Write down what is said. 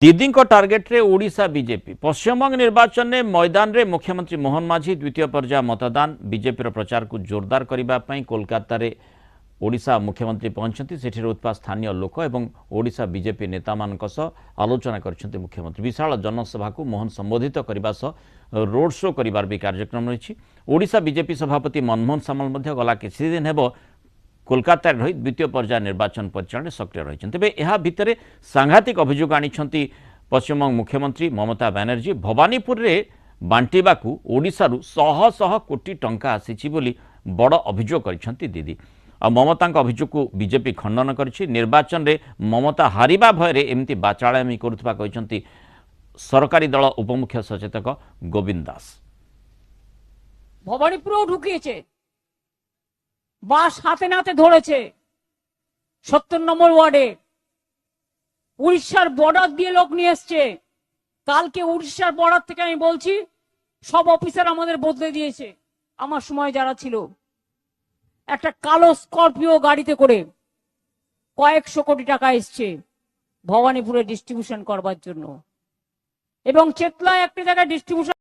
दीदी टार्गेट रे ओडिशा बीजेपी पश्चिमबंग निर्वाचन में मैदान रे मुख्यमंत्री मोहन माझी द्वितीय पर्याय मतदान बीजेपी प्रचार को जोरदार करने कोलकाता रे ओडिशा मुख्यमंत्री पहुंचती सेठी रोथपा स्थानीय लोक एवं ओडिशा बीजेपी नेता मान आलोचना करछन्ते मुख्यमंत्री विशाल जनसभा को मोहन संबोधित करने रोड शो करिवार भी कार्यक्रम रही। ओडिशा बीजेपी सभापति मनमोहन सामल मध्य गला किछि दिन हेबो कोलकाता रही द्वितीय पर्याय निर्वाचन परिचालन सक्रिय रही। तेज यह भितर सांघातिक अभियोग आनी पश्चिमबंग मुख्यमंत्री ममता बनर्जी भवानीपुर रे बांटिबाकू ओडिशारू शह शह कोटी टंका आसीछि बोली बड़ अभियोग करिसेंती दीदी। आ ममता अभियोग को बीजेपी खंडन करिछि। निर्वाचन रे ममता हारिबा भୟରେ एमती बाचाळामी करुथबा कहिसेंती सरकारी दल उपमुख्य सचेतक गोविंद दास। भवानीपुर ढुकिয়েছে বাস হাতে নাতে ধরেছে 70 নম্বর ওয়ার্ডে উড়িষ্যার বর্ডার দিয়ে লোক নিয়ে এসেছে। কালকে উড়িষ্যার বর্ডার থেকে আমি বলছি সব অফিসার আমাদের বদলে দিয়েছে। আমার সময় যারা ছিল একটা কালো স্করপিও গাড়িতে করে কয়েকশো কোটি টাকা এসেছে ভবানীপুরে ডিস্ট্রিবিউশন করবার জন্য এবং চেতলায় একটা জায়গায় ডিস্ট্রিবিউশন